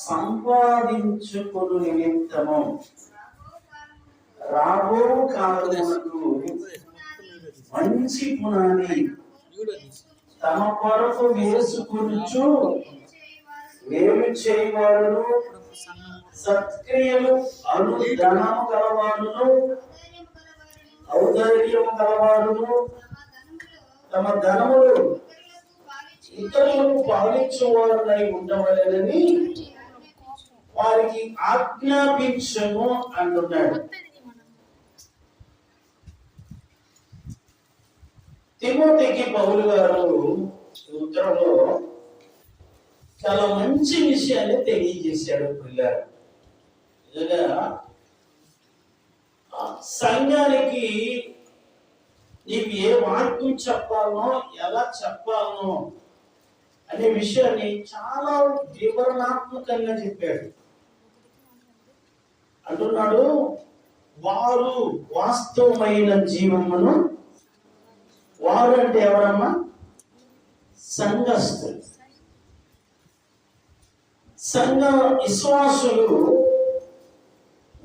సంపాదించుకుని నిమిత్తము రాబో కాలమునకు మంచి పునాది తమ కొరకు వేసుకొనుచు మేలు చేయవారును సత్క్రియలు అను ధనము గలవారును ఔదార్యము గలవారును తమ ధనములు ఇతరులకు పాలించువారునై ఉండవలెనని వారికి ఆజ్ఞాపించము అంటున్నాడు. తిమోతికి పౌలు గారు ఉత్తరంలో చాలా మంచి విషయాన్ని తెలియజేశాడు. పిల్లలు నిజంగా సంఘానికి నీకు ఏ వాక్యం చెప్పాలనో ఎలా చెప్పాలనో అనే విషయాన్ని చాలా వివరణాత్మకంగా చెప్పాడు. అంటున్నాడు, వారు వాస్తవమైన జీవమును, వారు అంటే ఎవరమ్మా? సంఘస్థులు, సంఘ విశ్వాసులు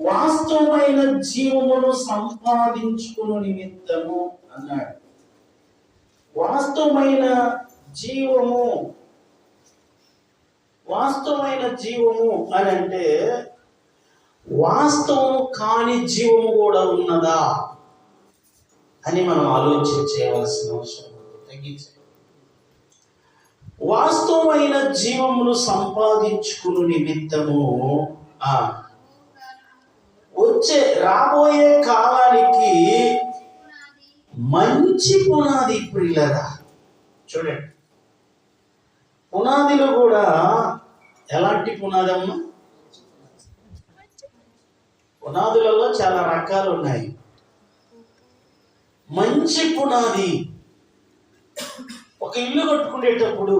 వాస్తవమైన జీవమును సంపాదించుకుని నిమిత్తము అన్నాడు. వాస్తవమైన జీవము, వాస్తవమైన జీవము అని అంటే వాస్తవం కాని జీవము కూడా ఉన్నదా అని మనం ఆలోచన చేయవలసిన అవసరం తగ్గించే. వాస్తవమైన జీవమును సంపాదించుకుని నిమిత్తము వచ్చే రాబోయే కాలానికి మంచి పునాది. ప్రియులరా చూడండి, పునాదిలో కూడా ఎలాంటి పునాది అమ్మా? పునాదులలో చాలా రకాలు ఉన్నాయి. మంచి పునాది. ఒక ఇల్లు కట్టుకునేటప్పుడు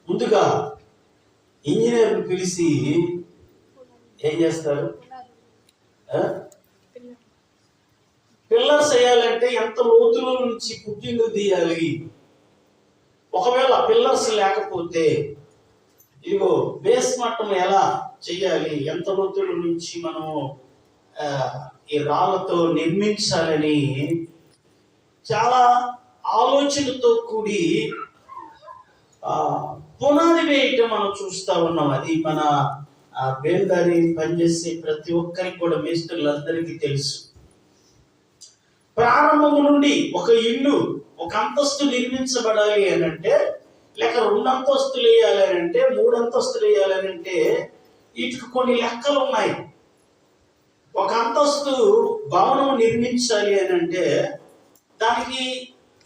ముందుగా ఇంజనీర్ని పిలిచి ఏం చేస్తారు? పిల్లర్స్ వేయాలంటే ఎంత లోతుల నుంచి పుట్టింగు తీయాలి. ఒకవేళ పిల్లర్స్ లేకపోతే ఇదిగో బేస్ మట్టం ఎలా చెయ్యాలి, ఎంత లోతుల నుంచి మనం ఈ రాళ్లతో నిర్మించాలని చాలా ఆలోచనతో కూడి పునాది వేయటం మనం చూస్తా ఉన్నాం. అది మన బేల్దారి పనిచేసే ప్రతి ఒక్కరికి కూడా, మేస్త్రులందరికీ తెలుసు. ప్రారంభము నుండి ఒక ఇల్లు ఒక అంతస్తు నిర్మించబడాలి అని అంటే, లేక 2 అంతస్తులు వేయాలి అని అంటే, 3 అంతస్తులు వేయాలి అని అంటే వీటికి కొన్ని లెక్కలు ఉన్నాయి. ఒక అంతస్తు భవనం నిర్మించాలి అని అంటే దానికి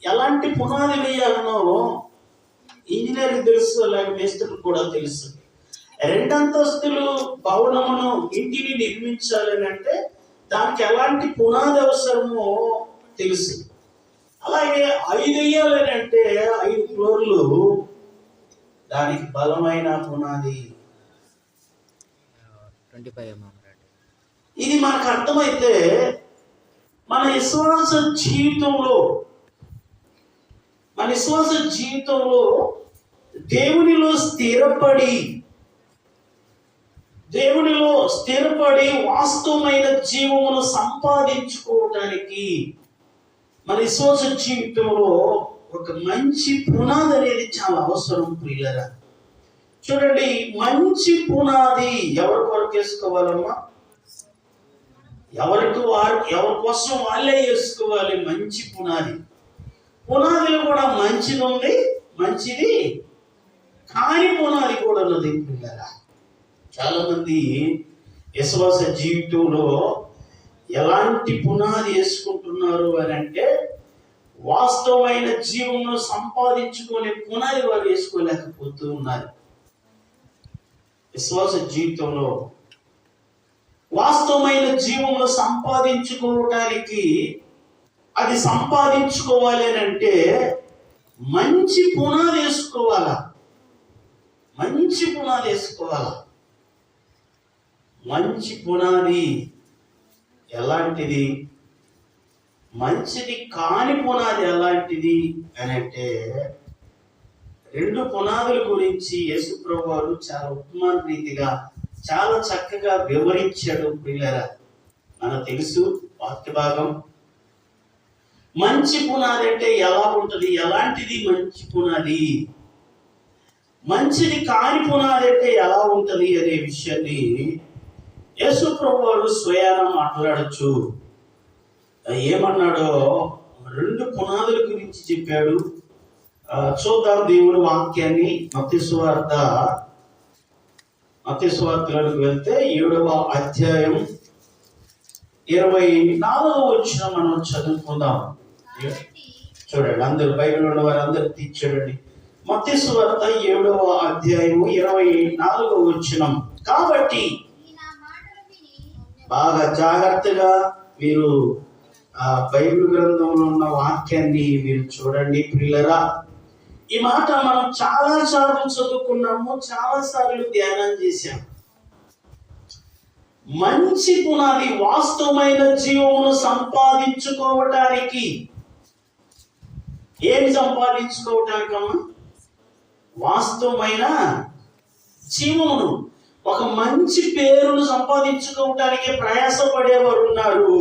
ఎలాంటి పునాది వేయాలనో ఇంజనీర్కి తెలుసు, అలాగే మేస్త్రులకు కూడా తెలుసు. 2 అంతస్తులు భవనమును, ఇంటిని నిర్మించాలని అంటే దానికి ఎలాంటి పునాది అవసరమో తెలుసు. అలాగే 5 వేయాలని అంటే 5 ఫ్లోర్లు, దానికి బలమైన పునాది. ఇది మనకు అర్థమైతే మన విశ్వాస జీవితంలో దేవునిలో స్థిరపడి వాస్తవమైన జీవమును సంపాదించుకోవడానికి మన విశ్వాస జీవితంలో ఒక మంచి పునాది అనేది చాలా అవసరం. ప్రియులరా చూడండి, మంచి పునాది ఎవరి కొరకు వేసుకోవాలమ్మా? ఎవరి కోసం వాళ్ళే వేసుకోవాలి. మంచి పునాదిలో కూడా మంచిది ఉంది, మంచిది కాని పునాది కూడా ఉన్నది. పిల్లరా చాలా మంది విశ్వాస జీవితంలో ఎలాంటి పునాది వేసుకుంటున్నారు అని అంటే, వాస్తవమైన జీవమును సంపాదించుకునే పునాది వారు వేసుకోలేకపోతూ ఉన్నారు. విశ్వాస జీవితంలో వాస్తవమైన జీవమును సంపాదించుకోవటానికి, అది సంపాదించుకోవాలి అని అంటే మంచి పునాది వేసుకోవాలా. మంచి పునాది ఎలాంటిది, మంచిది కాని పునాది ఎలాంటిది అని అంటే రెండు పునాదుల గురించి యేసుప్రభు వారు చాలా ఉత్తమ రీతిగా చాలా చక్కగా వివరించాడు. పిల్లరా, మనకు తెలుసు వాక్య భాగం. మంచి పునాది అంటే ఎలా ఉంటుంది, ఎలాంటిది మంచి పునాది, మంచిది కాని పునాది అంటే ఎలా ఉంటుంది అనే విషయాన్ని యేసుప్రభు వారు స్వయాన మాట్లాడచ్చు. ఏమన్నాడో రెండు పునాదుల గురించి చెప్పాడు. చూద్దాం దేవుని వాక్యాన్ని. మత్తయి సువార్తలోకి వెళ్తే 7వ అధ్యాయం 24వ వచనం మనం చదువుకుందాం. చూడండి, అందరు బైబిల్ ఉన్న వారు అందరు తీర్చండి. మత్తయి సువార్త 7వ అధ్యాయం 24వ వచనం. కాబట్టి బాగా జాగ్రత్తగా మీరు ఆ బైబిల్ గ్రంథంలో ఉన్న వాక్యాన్ని మీరు చూడండి ప్రియులరా. ఈ మాట మనం చాలా సార్లు చదువుకున్నాము, చాలా సార్లు ధ్యానం చేశాం. మంచి పునాది వాస్తవమైన జీవమును సంపాదించుకోవటానికి. ఏమి సంపాదించుకోవటానికమ్మా? వాస్తవమైన జీవమును, ఒక మంచి పేరును సంపాదించుకోవటానికి ప్రయాసపడేవారు ఉన్నారు.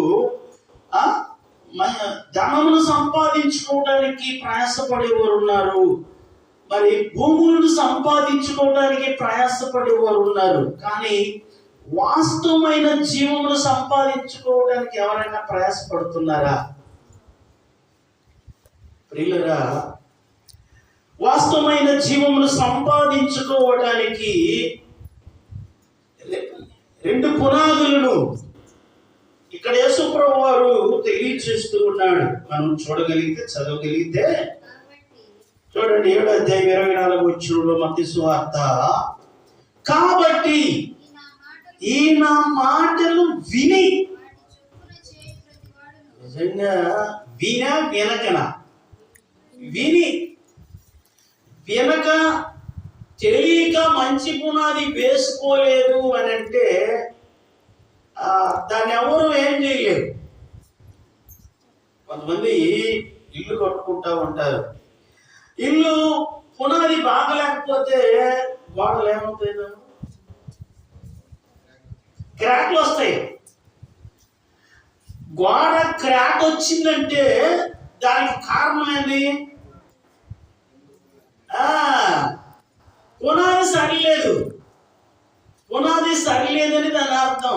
ధనమును సంపాదించుకోవడానికి ప్రయాసపడేవారు ఉన్నారు. మరి భూములను సంపాదించుకోవడానికి ప్రయాసపడేవారు ఉన్నారు. కానీ వాస్తవమైన జీవమును సంపాదించుకోవడానికి ఎవరైనా ప్రయాసపడుతున్నారా? ప్రియులరా, వాస్తవమైన జీవమును సంపాదించుకోవడానికి రెండు పునాదులను ఇక్కడ యేసుప్రభు వారు తెలియచేస్తూ ఉన్నాడు. మనం చూడగలిగితే, చదవగలిగితే చూడండి 7వ అధ్యాయం 24వ వచనంలో మత్తయి సువార్త. కాబట్టి ఈ నా మాటలు విని, నిజంగా వినక తెలియక మంచి పునాది వేసుకోలేదు అని అంటే దాన్ని ఎవరు ఏం చేయలేరు. కొంతమంది ఇల్లు కట్టుకుంటా ఉంటారు. ఇల్లు పునాది బాగలేకపోతే గోడలు ఏమవుతాయి? క్రాక్లు వస్తాయి. గోడ క్రాక్ వచ్చిందంటే దానికి కారణం ఏంది? పునాది సరిలేదని దాని అర్థం.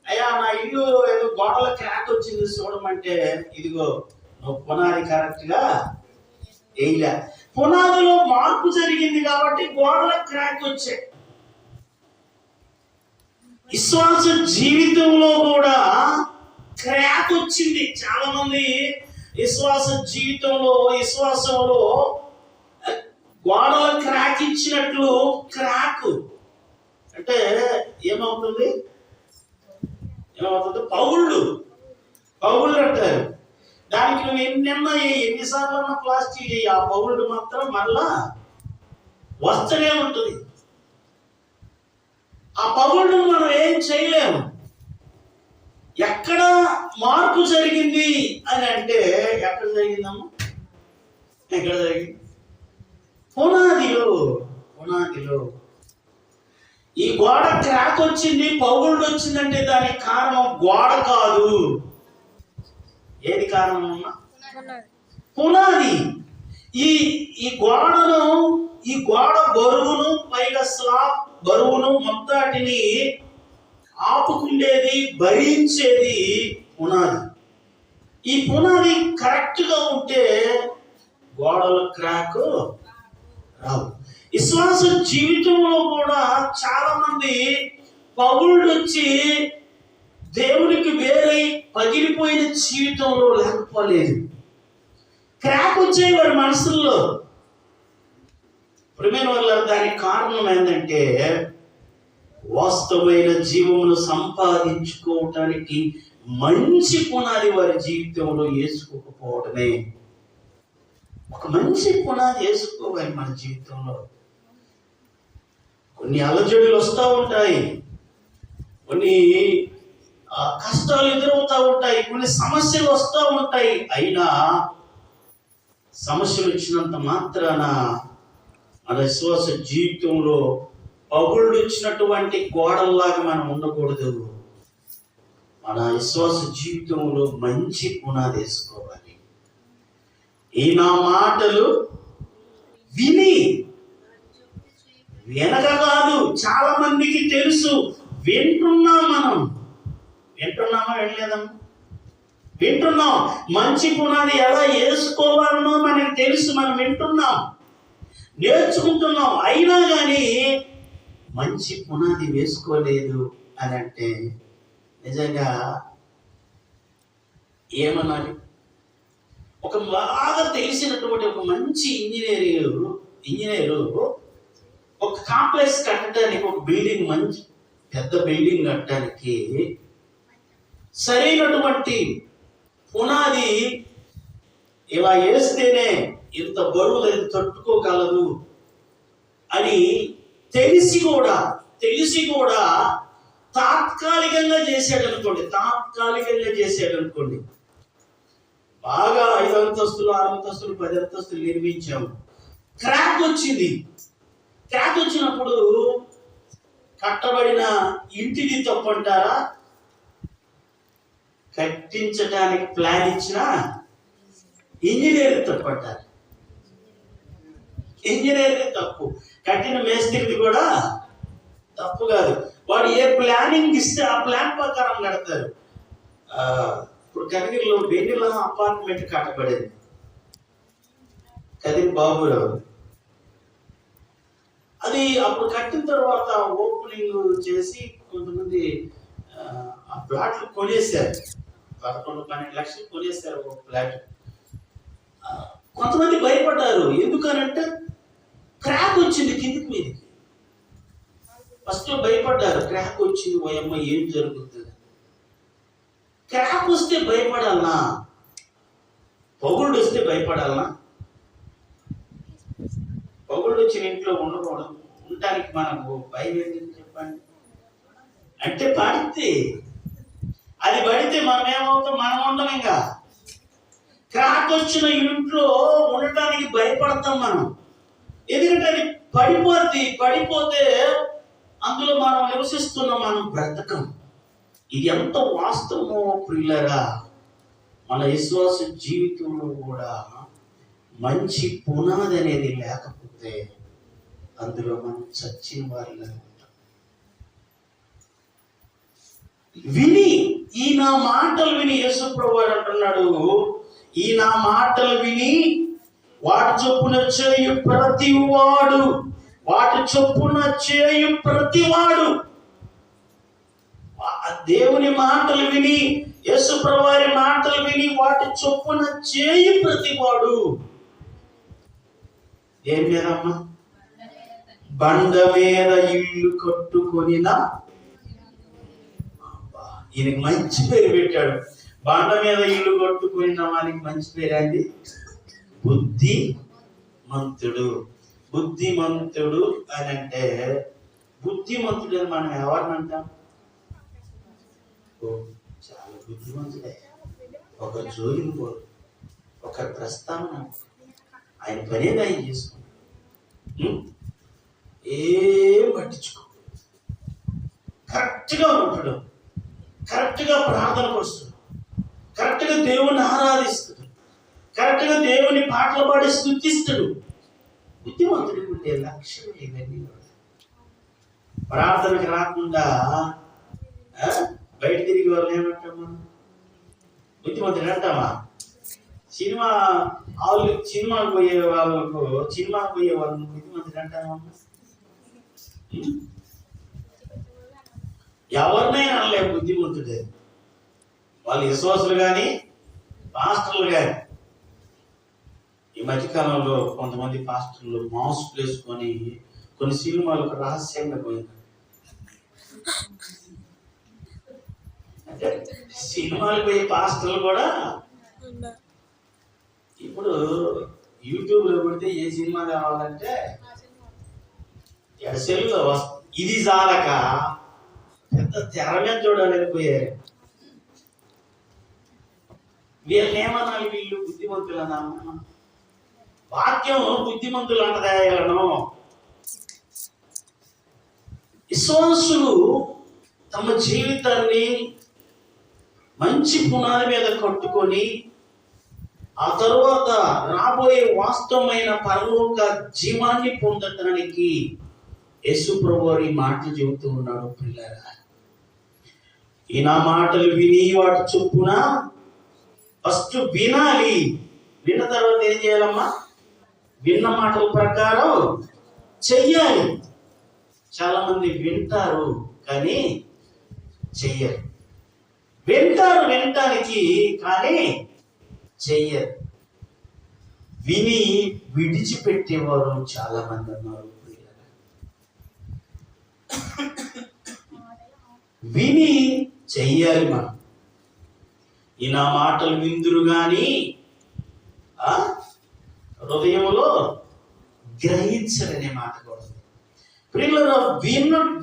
అయ్యా, నా ఇల్లు ఏదో గోడల క్రాక్ వచ్చింది చూడమంటే, ఇదిగో నువ్వు పునాది కరెక్ట్ గా వేయలే. పునాదిలో మార్పు జరిగింది కాబట్టి గోడల క్రాక్ వచ్చాయి. విశ్వాస జీవితంలో కూడా క్రాక్ వచ్చింది. చాలా మంది విశ్వాసంలో గోడల క్రాక్ ఇచ్చినట్లు, క్రాక్ అంటే ఏమవుతుంది? పౌళ్ళు అంటారు. దానికి నువ్వు ఎన్నిసార్లు అన్నా ప్లాస్టిక్ చేయి, ఆ పౌళ్ళు మాత్రం మళ్ళా వస్తూనే ఉంటుంది. ఆ పౌళ్ళు మనం ఏం చేయలేము. ఎక్కడ మార్పు జరిగింది అని అంటే, ఎక్కడ జరిగిందమ్మా? ఎక్కడ జరిగింది? పునాదిలో. ఈ గోడ క్రాక్ వచ్చింది, పౌళ్ళు వచ్చిందంటే దానికి కారణం గోడ కాదు. ఏది కారణం అమ్మా? పునాది. ఈ గోడ బరువును, పైగా స్లాబ్ బరువును మొత్తాటిని ఆపుకుండేది, భరించేది పునాది. ఈ పునాది కరెక్ట్ గా ఉంటే గోడల క్రాక్ రావు. విశ్వాస జీవితంలో కూడా చాలా మంది పౌళ్ళు వచ్చి దేవునికి వేరై పగిలిపోయిన జీవితంలో లేకపోలేదు. క్రాక్ వచ్చాయి వారి మనసుల్లో. ప్రియమైన వాళ్ళ, దానికి కారణం ఏంటంటే వాస్తవమైన జీవమును సంపాదించుకోవటానికి మంచి పునాది వారి జీవితంలో వేసుకోకపోవడమే. ఒక మంచి పునాది వేసుకోవాలి మన జీవితంలో. కొన్ని అలజడులు వస్తూ ఉంటాయి, కొన్ని కష్టాలు ఎదురవుతూ ఉంటాయి, కొన్ని సమస్యలు వస్తూ ఉంటాయి. అయినా సమస్యలు వచ్చినంత మాత్రాన మన విశ్వాస జీవితంలో పగుళ్ళు ఇచ్చినటువంటి గోడల్లాగా మనం ఉండకూడదు. మన విశ్వాస జీవితంలో మంచి పునాది వేసుకోవాలి. ఈ నా మాటలు విని, వెనక కాదు. చాలా మందికి తెలుసు, వింటున్నాం. మనం వింటున్నామా వెళ్ళలేదమ్మా? వింటున్నాం. మంచి పునాది ఎలా వేసుకోవాలనో మనకి తెలుసు, మనం వింటున్నాం, నేర్చుకుంటున్నాం. అయినా కానీ మంచి పునాది వేసుకోలేదు అని అంటే నిజంగా ఏమనాలి? ఒక బాగా తెలిసినటువంటి ఒక మంచి ఇంజనీరు ఒక కాంప్లెక్స్ కట్టడానికి, ఒక బిల్డింగ్, మంచి పెద్ద బిల్డింగ్ కట్టడానికి సరైనటువంటి పునాది ఇలా వేస్తేనే ఇంత బరువులు ఇది తట్టుకోగలదు అని తెలిసి కూడా తాత్కాలికంగా చేసాడు అనుకోండి. బాగా 5 అంతస్తులు, 6 అంతస్తులు, 10 అంతస్తులు నిర్మించాము. క్రాక్ వచ్చినప్పుడు కట్టబడిన ఇంటిని తప్పంటారా? కట్టించడానికి ప్లాన్ ఇచ్చిన ఇంజనీర్ తప్పంటారు. ఇంజనీర్ తప్పు, కట్టిన మేస్త్రికి కూడా తప్పు కాదు. వాడు ఏ ప్లానింగ్ ఇస్తే ఆ ప్లాన్ ప్రకారం కడతారు. ఇప్పుడు కదిరిలో వెన్నెల అపార్ట్మెంట్ కట్టబడేది, కదిరి బాబురావు. అది అప్పుడు కట్టిన తర్వాత ఓపెనింగ్ చేసి కొంతమంది ఆ ప్లాట్లు కొనేశారు. 11-12 లక్షలు కొనేశారు ఒక ప్లాట్. కొంతమంది భయపడ్డారు. ఎందుకనంటే క్రాక్ వచ్చింది కిందికి మీదకి. ఫస్ట్ భయపడ్డారు, క్రాక్ వచ్చింది, ఓయమ్మ ఏం జరుగుతుంది. క్రాక్ వస్తే భయపడాలనా? పొగుళ్ళు వస్తే భయపడాలనా? పొగుళ్ళు వచ్చిన ఇంట్లో ఉండకూడదు. ఉండటానికి మనకు భయం ఏంటని చెప్పండి. అంటే అది పడితే మనం ఏమవుతాం? మనం ఉండం. ఇంకా క్రాక్ వచ్చిన ఇంట్లో ఉండటానికి భయపడతాం మనం. ఎందుకంటే అది పడిపోతే అందులో మనం నివసిస్తున్నాం, మనం బ్రతకం. ఇది ఎంత వాస్తవమో ప్రియులారా. మన విశ్వాస జీవితంలో కూడా మంచి పునాది అనేది లేకపోతే అందులో మనం చచ్చిన వారిలా ఉంటాం. ఈ నా మాటలు విని యేసుప్రభువు అంటున్నాడు, ఈ నా మాటలు విని వాటి చొప్పున చేయు ప్రతివాడు దేవుని మాటలు విని, యేసుప్రభువారి మాటలు విని వాటి చొప్పున చేయు ప్రతివాడు దేని మీద అమ్మా? బండ మీద ఇల్లు కట్టుకొనినా. ఈయనకి మంచి పేరు పెట్టాడు. బండ మీద ఇల్లు కట్టుకున్న వానికి మంచి పేరు అండి, బుద్ధిమంతుడు అని అంటే, బుద్ధిమంతుడు అని మనం ఎవరిని అంటాం? చాలా బుద్ధిమంతుడే, ఒక జోలికి పోరు, ఒక ప్రస్తావన, ఆయన పనేది ఆయన చేసుకుంటాడు, ఏం పట్టించుకో, కరెక్ట్గా ఉంటాడు, కరెక్ట్గా ప్రార్థనకు వస్తాడు, కరెక్ట్గా దేవుని ఆరాధిస్తాడు, కరెక్ట్గా దేవుని పాటలు పాడి స్తుతిస్తాడు. బుద్ధిమంతుడికి ఉండే లక్ష్యం ఇవన్నీ. ప్రార్థనకి రాకుండా బయట తిరిగి వాళ్ళు ఏమంటామా? బుద్ధిమంతుడు అంటామా? సినిమాకి పోయే వాళ్ళను బుద్ధిమంతుడు అంటామా? ఎవరినైనా అనలే బుద్ధిమంతుడే. వాళ్ళు విశ్వాసులు కానీ పాస్టర్లు కానీ. ఈ మధ్యకాలంలో కొంతమంది పాస్టర్లు మాస్క్ వేసుకొని కొన్ని సినిమాలకు రహస్యంగా పోయినారు. అంటే సినిమాలు పోయే పాస్టర్లు కూడా ఇప్పుడు యూట్యూబ్లో పెడితే ఏ సినిమా కావాలంటే సెల్లో ఇది చాలక పెద్ద తెర మీద చూడాలని పోయారు. వీళ్ళని ఏమనాలి? వీళ్ళు బుద్ధిమంతులు అన్నా? వాక్యం బుద్ధిమంతులు అంటదా? విశ్వాసులు తమ జీవితాన్ని మంచి పునాది మీద కట్టుకొని ఆ తరువాత రాబోయే వాస్తవమైన పరలోక జీవాన్ని పొందటానికి యేసు ప్రభువు ఈ మాటలు చెబుతూ ఉన్నాడు. పిల్లరా, ఈ నా మాటలు విని వాటి చొప్పున ఫస్ట్ వినాలి. విన్న తర్వాత ఏం చేయాలమ్మా? విన్న మాటల ప్రకారం చెయ్యాలి. చాలా మంది వింటారు కానీ చెయ్యరు. వింటారు వినటానికి కానీ చెయ్యరు. విని విడిచిపెట్టేవారు చాలా మంది ఉన్నారు. విని చెయ్యాలి. మనం ఈ నా మాటలు విందురు గాని హృదయంలో గ్రహించరనే మాట కూడా ప్రియులారా,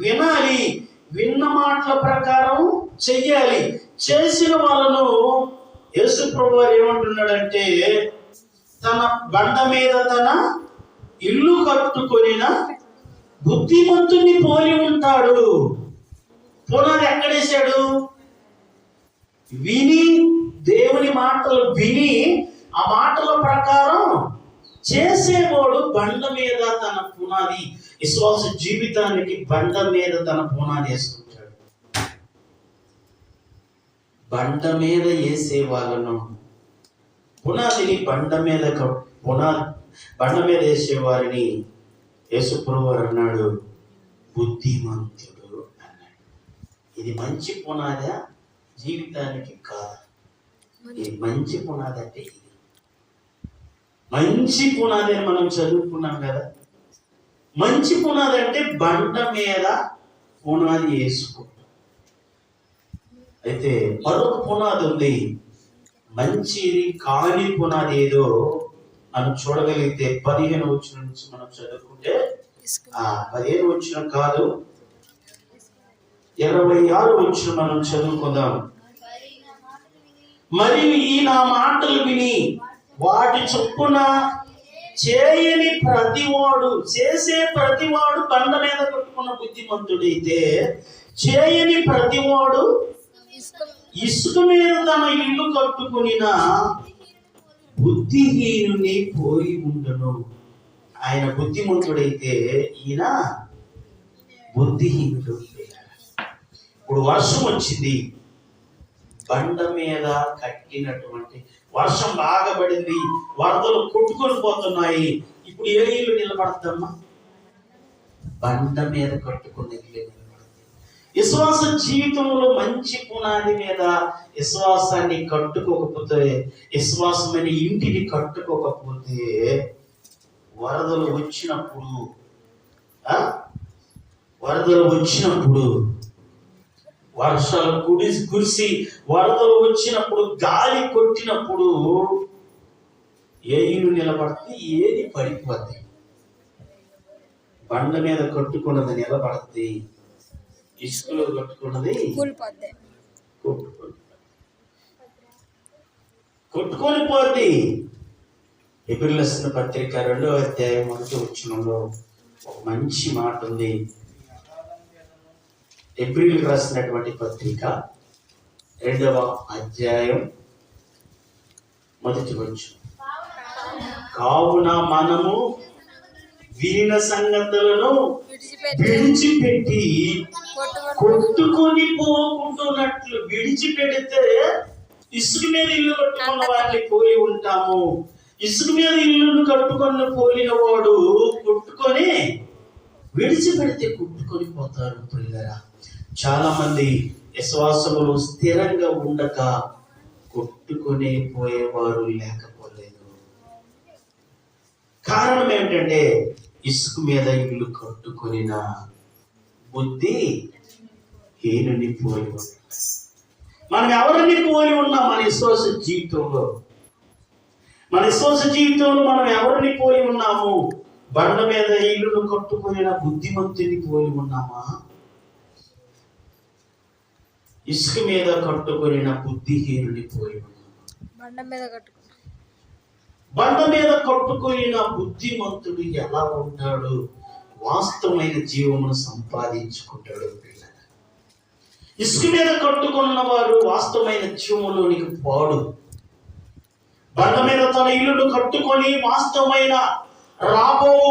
వినాలి. విన్న మాటల ప్రకారం చెయ్యాలి. చేసిన వాళ్ళను యేసు ప్రభువు ఏమంటున్నాడంటే, తన బండ మీద తన ఇల్లు కట్టుకొనిన బుద్ధిమంతుని పోలి ఉంటాడు. పునాది ఎక్కడేశాడు? విని, దేవుని మాటలు విని ఆ మాటల ప్రకారం చేసేవాడు బండ మీద తన పునాది, విశ్వాస జీవితానికి బండ మీద తన పునాది వేసుకుంటాడు. బండ మీద వేసే వాళ్ళను, పునాదిని బండ మీద బండ మీద వేసే వారిని యేసు ప్రభువు అన్నాడు బుద్ధిమంతుడు అన్నాడు. ఇది మంచి పునాదా? జీవితానికి కాదు. ఇది మంచి పునాది అంటే ఇది మంచి పునాది అని మనం చదువుకున్నాం కదా. మంచి పునాది అంటే బండ మీద పునాది వేసుకుంటాం. అయితే మరొక పునాది ఉంది, మంచిది కాని పునాది ఏదో మనం చూడగలిగితే 15 వచనం నుంచి మనం చదువుకుంటే 15 వచనం కాదు 26 వచనం మనం చదువుకుందాం. మరియు ఈ నా మాటలు విని వాటి చొప్పున చేయని ప్రతివాడు, చేసే ప్రతివాడు బండ మీద కట్టుకున్న బుద్ధిమంతుడైతే, చేయని ప్రతివాడు ఇసుక మీద తన ఇల్లు కట్టుకునిన బుద్ధిహీనుని పోయి ఉండను. ఆయన బుద్ధిమంతుడైతే ఈయన బుద్ధిహీనుడు. ఇప్పుడు వర్షం వచ్చింది, బండ మీద కట్టినటువంటి వర్షం బాగా పడింది, వరదలు కొట్టుకొని పోతున్నాయి. ఇప్పుడు ఏ ఇల్లు నిలబడతామా? బండ మీద కట్టుకున్న ఇల్లు నిలబడుతుంది. విశ్వాస జీవితంలో మంచి పునాది మీద విశ్వాసాన్ని కట్టుకోకపోతే, విశ్వాసమైన ఇంటిని కట్టుకోకపోతే, వరదలు వచ్చినప్పుడు వర్షాలు కురిసి వరదలు వచ్చినప్పుడు, గాలి కొట్టినప్పుడు ఏ ఇల్లు నిలబడితే ఏది పడిపోద్ది? బండ మీద కట్టుకున్నది నిలబడుద్ది, ఇసుకలో కట్టుకున్నది కొట్టుకొని పోద్ది. హెబ్రీయులకు రాసిన పత్రిక 2వ అధ్యాయం 1వ వచనంలో ఒక మంచి మాట ఉంది. హెబ్రీయులకు రాసినటువంటి పత్రిక 2వ అధ్యాయం 1వ వచనం, కావున మనము వినిన సంగతులను విడిచిపెట్టి కొట్టుకొని పోకుంటున్నట్లు, విడిచిపెడితే ఇసుక మీద ఇల్లు కట్టుకున్న వారిని పోలి ఉంటాము. ఇసుక మీద ఇల్లును కట్టుకున్న పోలిన వాడు కొట్టుకొని, విడిచిపెడితే కొట్టుకొని పోతారు. పిల్లరా, చాలా మంది విశ్వాసములు స్థిరంగా ఉండక కొట్టుకొని పోయేవారు లేకపోలేదు. కారణం ఏమిటంటే, ఇసుక మీద ఇల్లు కట్టుకొనిన బుద్ధి హీనుని పోలి ఉంది. మనం ఎవరిని పోలి ఉన్నాం? మన విశ్వాస జీవితంలో మనం ఎవరిని పోలి ఉన్నాము? బండ మీద ఇల్లును కట్టుకొనిన బుద్ధిమంతుని పోలి ఉన్నామా? ఇసుక మీద కట్టుకొనిన బుద్ధిహీనుని పోలి ఉన్నామా? బండ మీద కట్టుకొనిన బుద్ధిమంతుడు ఎలా ఉంటాడు? వాస్తవమైన జీవమును సంపాదించుకుంటాడు. ఇసుక మీద కట్టుకున్న వాడు వాస్తవమైన జీవములోనికి పోడు. బండ మీద తన ఇల్లును కట్టుకొని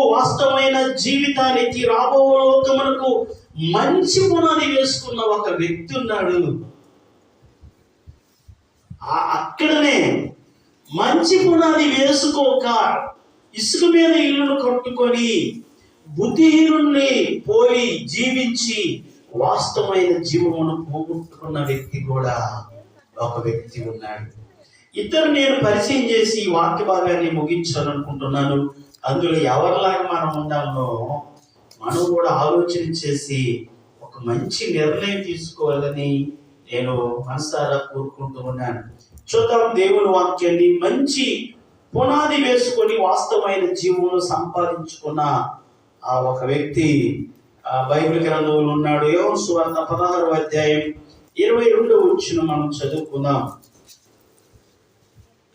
వాస్తవమైన జీవితానికి, రాబో లోకమునకు మంచి పునాది వేసుకున్న ఒక వ్యక్తి ఉన్నాడు. అక్కడనే మంచి పునాది వేసుకోక ఇసుక మీద ఇల్లును కట్టుకొని బుద్ధిహీనుల్ని పోయి జీవించి వాస్తవమైన జీవమును పోగొట్టుకున్న వ్యక్తి కూడా ఒక వ్యక్తి ఉన్నాడు. ఇద్దరు నేను పరిచయం చేసి ఈ వాక్య భాగాన్ని ముగించాలనుకుంటున్నాను. అందులో ఎవరిలాగా మనం ఉండాలనో మనం కూడా ఆలోచన చేసి ఒక మంచి నిర్ణయం తీసుకోవాలని నేను మనసారా కోరుకుంటూ ఉన్నాను. చూద్దాం దేవుని వాక్యాన్ని. మంచి పునాది వేసుకొని వాస్తవమైన జీవమును సంపాదించుకున్న ఆ ఒక వ్యక్తి బైబిల్ గ్రంథంలో ఉన్నాడు. యోహాను సువార్త 16వ అధ్యాయం 22వ వచనం మనం చదువుకుందాం.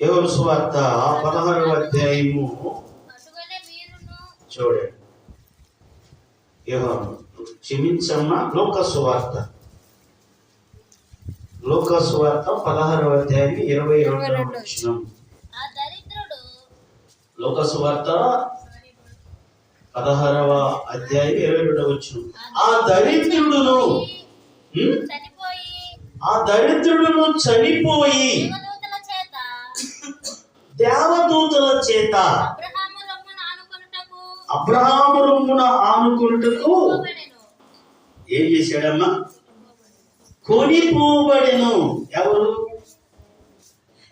యోహాను సువార్త 16వ అధ్యాయము చూడండి. యోహాను క్షమించమ్మా, లూకా సువార్త 16వ అధ్యాయం 22వ వచనం. లూకా సువార్త 16వ అధ్యాయం 22వ వచనం. ఆ దరిద్రుడును చనిపోయి దేవదూతల చేత అబ్రహాము రొమ్మున ఆనుకొనుటకు ఏం చేశాడమ్మా? కొనిపోబడెను. ఎవరు?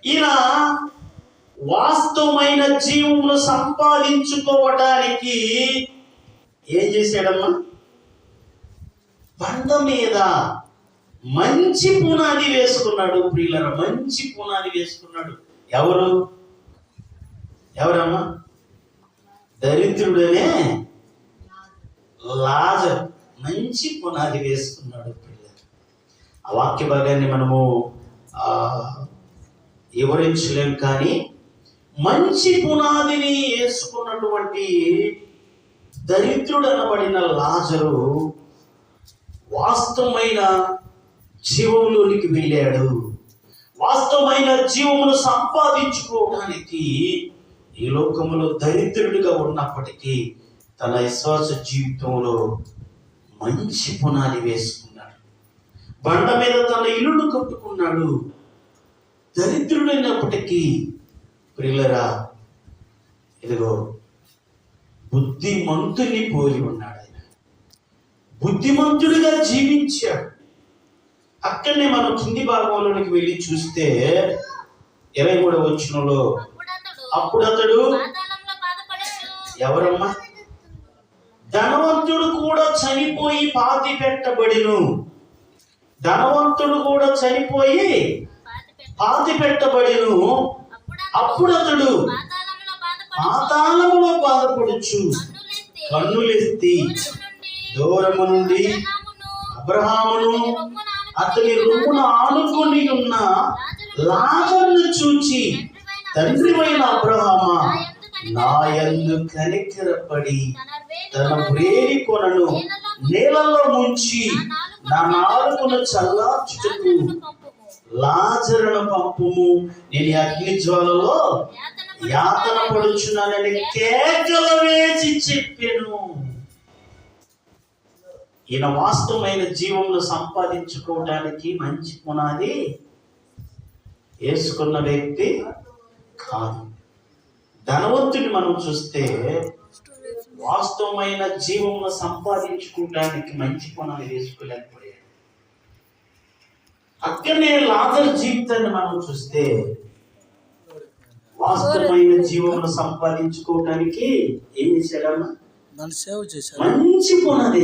ఈయన వాస్తవమైన జీవమును సంపాదించుకోవటానికి ఏం చేశాడమ్మా? బండ మీద మంచి పునాది వేసుకున్నాడు. ప్రియులారా, మంచి పునాది వేసుకున్నాడు. ఎవరమ్మా? దరిద్రుడనే లాజరు మంచి పునాది వేసుకున్నాడు. ఆ వాక్య భాగాన్ని మనము వివరించలేం, కానీ మంచి పునాదిని వేసుకున్నటువంటి దరిద్రుడు అనబడిన లాజరు వాస్తవమైన జీవంలోనికి వెళ్ళాడు. వాస్తవమైన జీవమును సంపాదించుకోవడానికి ఈ లోకములో దరిద్రుడిగా ఉన్నప్పటికీ తన విశ్వాస జీవితంలో మంచి పునాది వేసుకున్నాడు. బండ మీద తన ఇల్లును కట్టుకున్నాడు. దరిద్రుడైనప్పటికీ ప్రియులరా, ఇదిగో బుద్ధిమంతుని పోలి ఉన్నాడు. ఆయన బుద్ధిమంతుడిగా జీవించాడు. అక్కడనే మనం కింది భాగంలోనికి వెళ్ళి చూస్తే 23వ వచనంలో, అప్పుడు అతడు ఎవరమ్మా? ధనవంతుడు కూడా చనిపోయి పాతి పెట్టబడిను. ధనవంతుడు కూడా చనిపోయి పాతి పెట్టబడిను. అప్పుడు అతడు పాతాళములో బాధపడుచు కన్నులెత్తి దూరము నుండి అబ్రహామును అతని రొమ్మున ఆనుకొని ఉన్న లాజరును చూచి, తండ్రివైన అబ్రహామా, నా యందు కనికరపడి తన వ్రేలి కొనను నీళ్ళలో ముంచి నా నాలుకను చల్లార్చుటకు లాజరును పంపుము, నేను అగ్ని జ్వాలలో యాతన పడుచున్నానని కేకలు వేసి చెప్పెను. ఈయన వాస్తవమైన జీవమును సంపాదించుకోవడానికి మంచి పునాది వేసుకున్న వ్యక్తి కాదు. ధనవంతుని మనం చూస్తే వాస్తవమైన జీవమును సంపాదించుకోవడానికి మంచి పునాది వేసుకోలేకపోయాడు. అక్కడనే లాజరు జీవితాన్ని మనం చూస్తే వాస్తవమైన జీవమును సంపాదించుకోవడానికి ఏం చేశాడమ్మా? మంచి పునాది